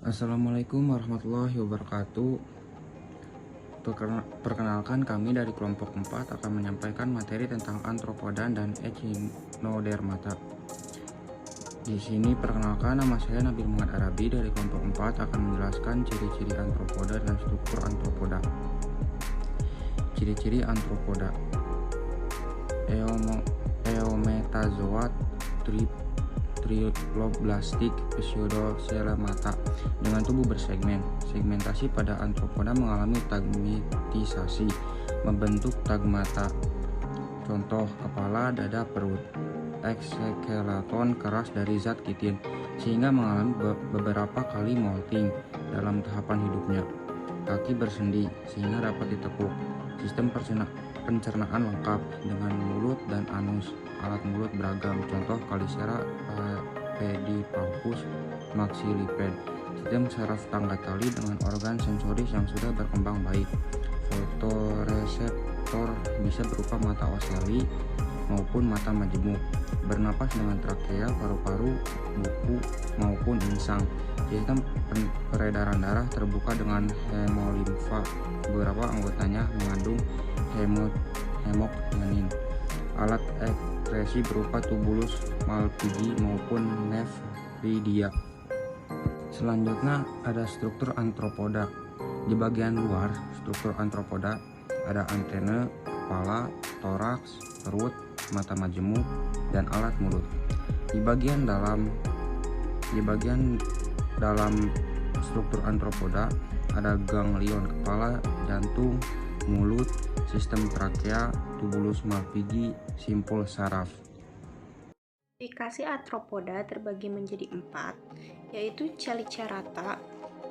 Assalamualaikum warahmatullahi wabarakatuh. Perkenalkan, kami dari kelompok 4 akan menyampaikan materi tentang Arthropoda dan Echinodermata. Di sini perkenalkan, nama saya Nabil Muhammad Arabi dari kelompok 4 akan menjelaskan ciri-ciri Arthropoda dan struktur Arthropoda. Ciri-ciri Arthropoda: Eometazoa Triloblastik Pseudocelemata dengan tubuh bersegmen. Segmentasi pada Arthropoda mengalami tagmatisasi, membentuk tagmata. Contoh: kepala, dada, perut. Ekskeleton keras dari zat kitin, sehingga mengalami beberapa kali molting dalam tahapan hidupnya. Kaki bersendi, sehingga dapat ditekuk. Sistem pencernaan lengkap dengan mulut dan anus. Alat mulut beragam, contoh Calicera, Pedipalpus, Maxilliped. Sistem saraf tangga tali dengan organ sensoris yang sudah berkembang baik. Fotoreseptor bisa berupa mata ocelli maupun mata majemuk. Bernapas dengan trakea, paru-paru, buku maupun insang. Sistem peredaran darah terbuka dengan hemolimfa. Beberapa anggotanya mengandung hemokyanin. Alat ekskresi berupa tubulus Malpighi maupun nephridia. Selanjutnya ada struktur Arthropoda. Di bagian luar struktur Arthropoda ada antena, kepala, toraks, perut, mata majemuk, dan alat mulut. Di bagian dalam struktur Arthropoda ada ganglion kepala, jantung, mulut, sistem trakea, tubulus Malpighi, simpul saraf. Klasifikasi Arthropoda terbagi menjadi 4, yaitu Chelicerata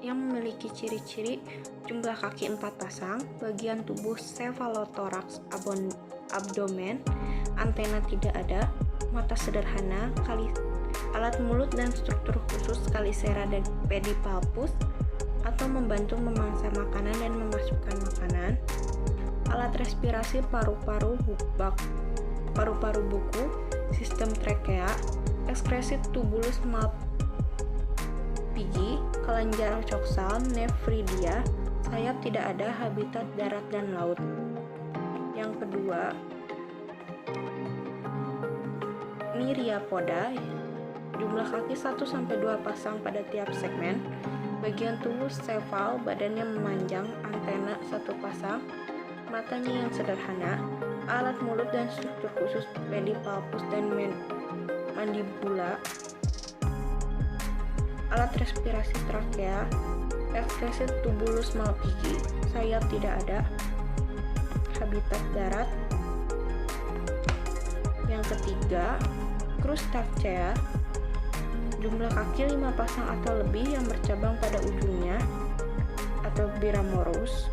yang memiliki ciri-ciri jumlah kaki 4 pasang, bagian tubuh cephalothorax abdomen, antena tidak ada, mata sederhana, alat mulut dan struktur khusus Calicera dan Pedipalpus atau membantu memangsa makanan dan memasukkan makanan, alat respirasi paru-paru buku, sistem trakea, ekskresi tubulus Malpighi, kelenjar coksal, nephridia, sayap tidak ada, habitat darat dan laut. Yang kedua, Myriapoda, jumlah kaki 1-2 pasang pada tiap segmen, bagian tubuh sefal, badannya memanjang, antena 1 pasang, matanya yang sederhana, alat mulut dan struktur khusus pedipalpus dan mandibula, alat respirasi trakea, ekskresi tubulus Malpighi, sayap tidak ada, habitat darat. Yang ketiga, Crustacea, jumlah kaki 5 pasang atau lebih yang bercabang pada ujungnya atau Biramorus,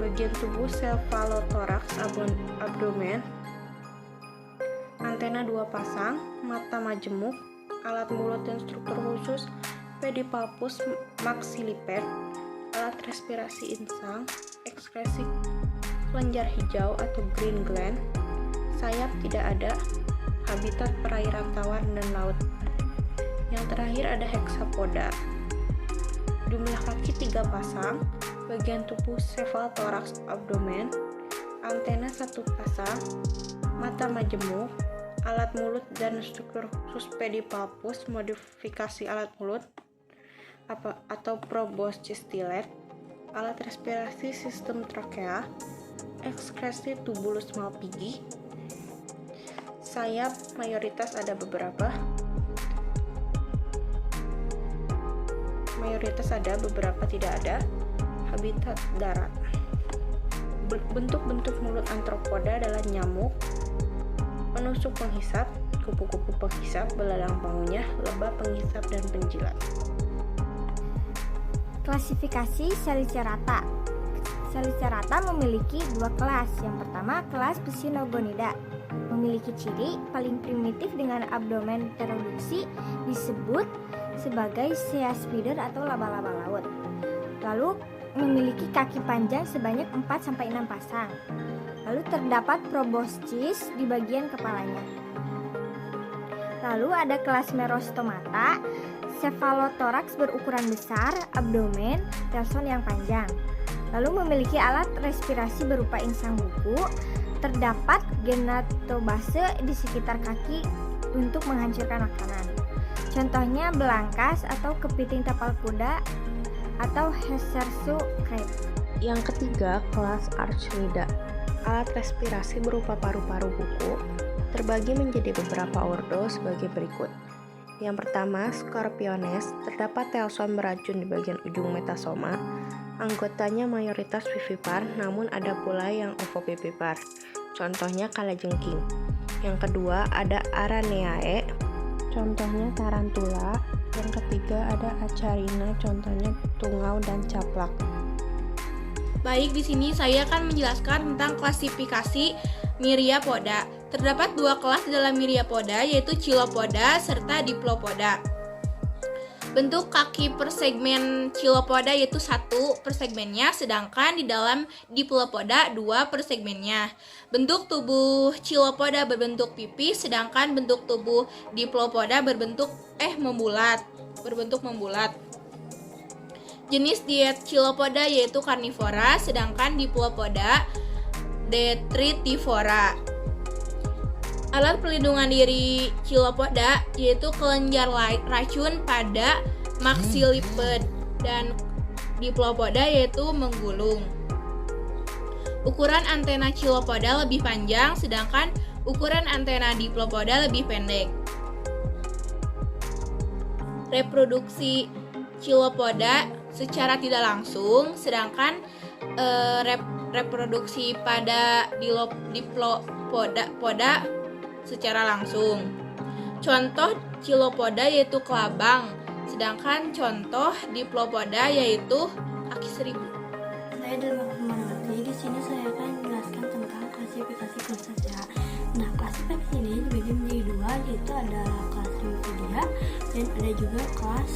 bagian tubuh cephalothorax abdomen, antena 2 pasang, mata majemuk, alat mulut dan struktur khusus Pedipalpus Maxilliped, alat respirasi insang, ekskresi kelenjar hijau atau green gland, sayap tidak ada, habitat perairan tawar dan laut. Yang terakhir ada Hexapoda, jumlah kaki 3 pasang, bagian tubuh cephalothorax abdomen, antena 1 pasang, mata majemuk, alat mulut dan struktur khusus pedipalpus, modifikasi alat mulut atau proboscis stilet, alat respirasi sistem trakea, ekskresi tubulus Malpighi, sayap mayoritas ada beberapa tidak ada, habitat darat. Bentuk-bentuk mulut Arthropoda adalah nyamuk, penusuk penghisap, kupu-kupu penghisap, belalang pengunyah, lebah penghisap, dan penjilat. Klasifikasi Chelicerata. Chelicerata memiliki 2 kelas. Yang pertama, kelas Pseudogonida, memiliki ciri paling primitif dengan abdomen tereduksi, disebut sebagai sea spider atau laba-laba laut. Lalu memiliki kaki panjang sebanyak 4-6 pasang. Lalu terdapat proboscis di bagian kepalanya. Lalu ada kelas Merostomata. Cephalothorax berukuran besar, abdomen, telson yang panjang. Lalu memiliki alat respirasi berupa insang buku. Terdapat genatobase di sekitar kaki untuk menghancurkan makanan. Contohnya belangkas atau kepiting tapal kuda atau Hesersu crab. Yang ketiga, kelas Archnida. Alat respirasi berupa paru-paru buku terbagi menjadi beberapa ordo sebagai berikut. Yang pertama, Scorpiones, terdapat telson beracun di bagian ujung metasoma. Anggotanya mayoritas vivipar, namun ada pula yang ovovivipar. Contohnya kalajengking. Yang kedua, ada Araneae, contohnya tarantula. Yang ketiga, ada Acarina, contohnya tungau dan caplak. Baik, di sini saya akan menjelaskan tentang klasifikasi Myriapoda. Terdapat dua kelas dalam Myriapoda, yaitu Chilopoda serta Diplopoda. Bentuk kaki per segmen Chilopoda yaitu 1 per segmennya, sedangkan di dalam Diplopoda 2 per segmennya. Bentuk tubuh Chilopoda berbentuk pipis, sedangkan bentuk tubuh Diplopoda berbentuk membulat. Jenis diet Chilopoda yaitu karnivora, sedangkan Diplopoda detritivora. Alat pelindungan diri Chilopoda yaitu kelenjar racun pada maxilliped, dan Diplopoda yaitu menggulung. Ukuran antena Chilopoda lebih panjang, sedangkan ukuran antena Diplopoda lebih pendek. Reproduksi Chilopoda secara tidak langsung, sedangkan reproduksi pada Diplopoda secara langsung. Contoh Chilopoda yaitu kelabang, sedangkan contoh Diplopoda yaitu kaki seribu. Saya Dharma Permanawati. Di sini saya akan menjelaskan tentang klasifikasi Crustacea. Nah, klasifikasi ini dibagi menjadi dua, yaitu ada kelas Rhynchoidea dan ada juga kelas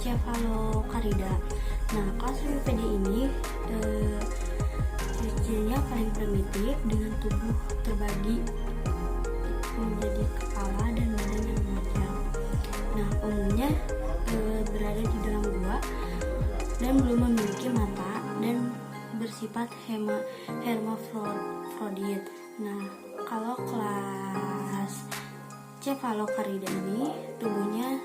Cephalocariida. Nah, kelas Rhynchoidea ini ciri-cirinya paling primitif dengan tubuh terbagi menjadi kepala dan badan yang memanjang. Nah, umumnya berada di dalam gua dan belum memiliki mata dan bersifat hermafrodit. Nah, kalau kelas Cephalocariida ini tubuhnya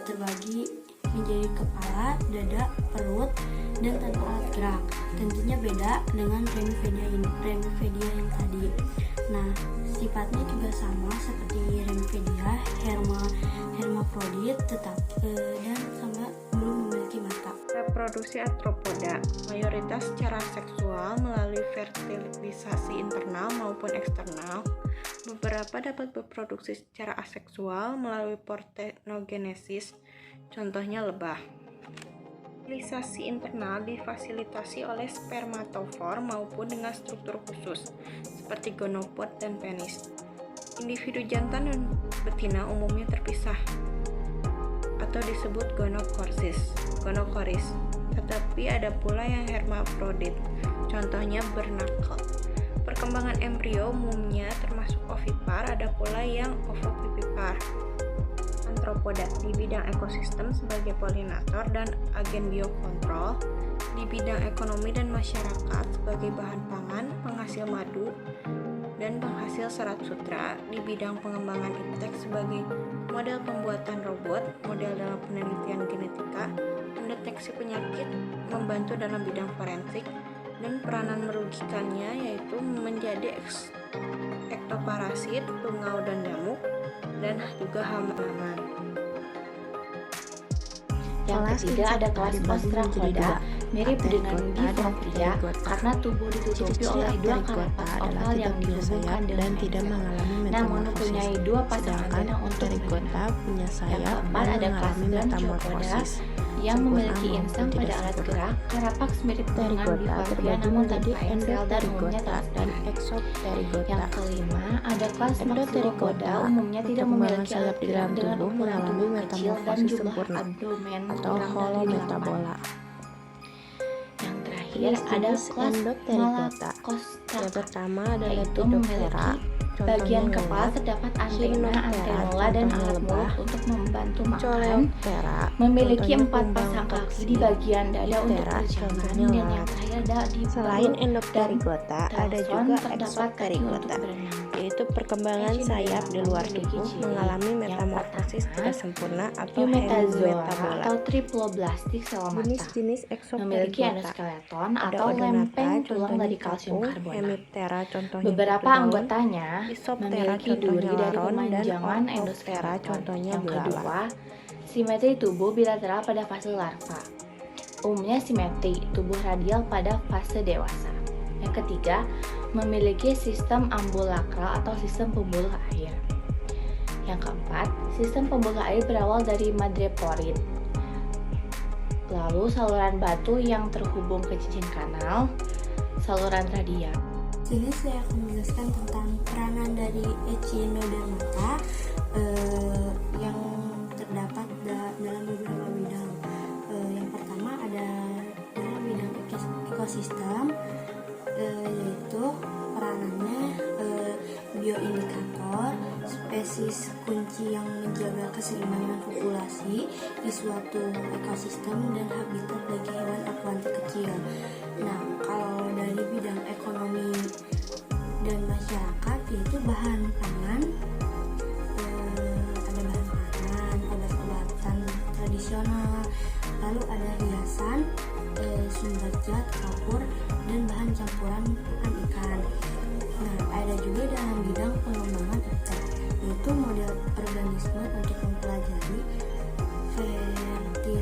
terbagi menjadi kepala, dada, perut, dan tanpa alat gerak. Tentunya beda dengan Rhynchoidea yang tadi. Nah, sifatnya juga sama seperti Rhynchoidea, hermafrodit, dan sama belum memiliki mata. Reproduksi arthropoda mayoritas secara seksual melalui fertilisasi internal maupun eksternal. Beberapa dapat berproduksi secara aseksual melalui partenogenesis, contohnya lebah. Fertilisasi internal difasilitasi oleh spermatofor maupun dengan struktur khusus, seperti gonopod dan penis. Individu jantan dan betina umumnya terpisah, atau disebut gonokoris. Tetapi ada pula yang hermafrodit, contohnya bernacle. Perkembangan embrio umumnya termasuk ovipar, ada pula yang ovovivipar. Antropoda di bidang ekosistem sebagai polinator dan agen biokontrol, di bidang ekonomi dan masyarakat sebagai bahan pangan, penghasil madu, dan penghasil serat sutra, di bidang pengembangan iptek sebagai model pembuatan robot, model dalam penelitian genetika, mendeteksi penyakit, membantu dalam bidang forensik, dan peranan merugikannya yaitu menjadi ektoparasit, tungau dan nyamuk, dan juga hama-hama. Yang ketiga ada kelas Ostracoda, mirip dengan Bifrostria karena tubuh ditutupi oleh dua karapas oval yang dihubungkan dengan tidak mengalami namun mempunyai dua pasang antena untuk Pterygota punya Yang sayap keempat dan ada kelas mengalami Branchiopoda metamorfosis. yang memiliki Sempurna insang maupun pada tidak alat sempurna. gerak. Carapax mirip dengan Pterygota Bivalvia terbagi namun menjadi tanpa eksel dan umumnya Endopterygota tak dan seperti. Exopterygota. Yang kelima ada kelas Endopterygota Maxillopoda umumnya tidak perkembangan memiliki sayap alat di gerak dalam dengan tubuh ukuran mengalami tubuh kecil dan metamorfosis jumlah sempurna abdomen atau kurang dari 8. holometabola. Yang terakhir Jenis ada kelas Endopterygota. Malacostraca Yang pertama ada yaitu Lepidoptera, memiliki Bagian kepala terdapat antena, antenola, dan alat mulut untuk membantu makan. Coleoptera Memiliki contohnya 4 pasang kumbang kaki di toksi. bagian dada untuk Diptera berjalan, contohnya dan yang lalat. terakhir ada di Selain perut. endopterigota, ada Telson juga terdapat kaki exopterigota, untuk berenang. yaitu perkembangan sayap di luar tubuh mengalami Yang metamorfosis pertama, tidak sempurna atau Biometazoa hemimetabola. atau triploblastik sel mata. Jenis-jenis Memiliki exopterigota endoskeleton ada atau odonata, lempeng tulang contohnya dari kalsium capung, karbonat. hemiptera contohnya Beberapa buku daun, anggotanya Isoptera memiliki contohnya duri dari laron, dan pemanjangan orthoptera endoskeleton. contohnya Yang belalang. kedua, simetri tubuh bilateral pada fase larva. Umumnya simetri tubuh radial pada fase dewasa. Yang ketiga, memiliki sistem ambulakral atau sistem pembuluh air. Yang keempat, sistem pembuluh air berawal dari madreporid. Lalu saluran batu yang terhubung ke cincin kanal, saluran radial. Sini saya akan menjelaskan tentang peranan dari Echinodermata yang terdapat dalam beberapa bidang. Yang pertama ada dalam bidang ekosistem, yaitu peranannya bioindikator, spesies kunci yang menjaga keseimbangan populasi di suatu ekosistem dan habitat bagi hewan akuatik kecil. Nah, kalau dari bidang ekonomi dan masyarakat, yaitu bahan pangan, ada bahan pangan, obat-obatan tradisional, lalu ada hiasan, sumber zat, kapur, dan bahan campuran pakan ikan. Nah, ada juga dalam bidang pengembangan ikan, yaitu model organisme untuk mempelajari fertility.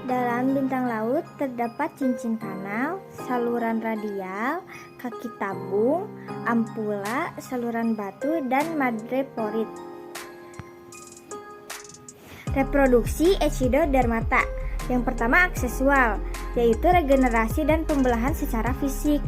Dalam bintang laut terdapat cincin kanal, saluran radial, kaki tabung, ampula, saluran batu, dan madreporid. Reproduksi Echinodermata. Yang pertama aksesual, yaitu regenerasi dan pembelahan secara fisik.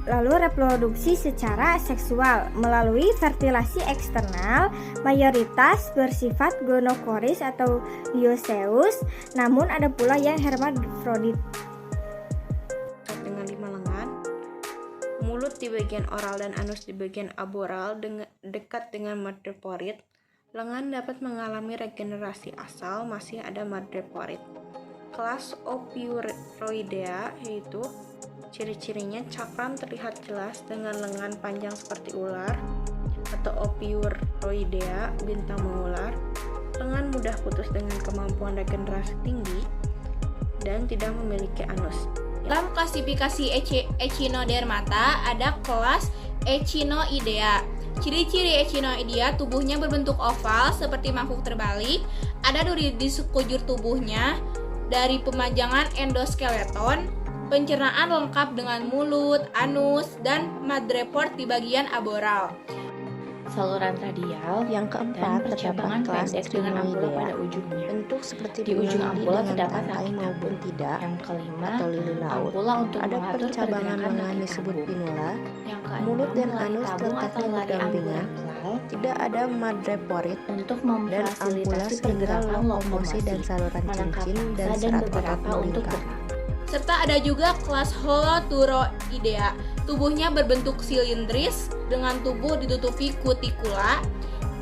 Lalu reproduksi secara seksual melalui fertilasi eksternal, mayoritas bersifat gonokoris atau dioecious, namun ada pula yang hermafrodit. Dengan 5 lengan, mulut di bagian oral dan anus di bagian aboral dekat dengan madreporid. Lengan dapat mengalami regenerasi asal masih ada madreporid. Kelas Ophiuroidea, yaitu ciri-cirinya cakram terlihat jelas dengan lengan panjang seperti ular atau Ophiuroidea, bintang mengular. Lengan mudah putus dengan kemampuan regenerasi tinggi dan tidak memiliki anus. Dalam klasifikasi Echinodermata ada kelas Echinoidea. Ciri-ciri Echinoidea tubuhnya berbentuk oval seperti mangkuk terbalik, ada duri di sekujur tubuhnya, dari pemanjangan endoskeleton, pencernaan lengkap dengan mulut, anus, dan madreport di bagian aboral. Saluran radial Yang keempat, dan percabangan terdapat kelas pendek dengan ampula Ctenoidea. pada ujungnya. Bentuk seperti Di ujung bunga lili ampula dengan terdapat tangkai kaki maupun tabung. tidak, Yang kelima, atau lili laut. ampula untuk Ada mengatur percabangan pergerakan lengan kaki disebut tabung. pinula. Yang keenam, Mulut dan lari anus tabung letaknya atau lari berdampingan. ambulakral Tidak ada madreporid untuk dan ampula memfasilitasi sehingga pergerakan lokomosi lokomosi dan saluran menangkap cincin dan massa dan serat otot beberapa untuk melingkar. berenang. Serta ada juga kelas Holoturoidea. Tubuhnya berbentuk silindris dengan tubuh ditutupi kutikula.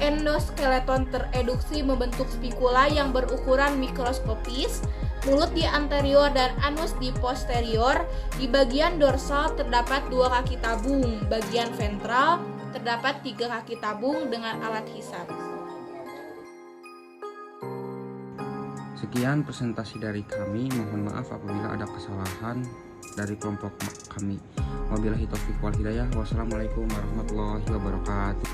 Endoskeleton tereduksi membentuk spikula yang berukuran mikroskopis. Mulut di anterior dan anus di posterior. Di bagian dorsal terdapat 2 kaki tabung. Bagian ventral terdapat 3 kaki tabung dengan alat hisap. Sekian presentasi dari kami. Mohon maaf apabila ada kesalahan dari kelompok kami. Wabillahi taufiq wal hidayah. Wassalamualaikum warahmatullahi wabarakatuh.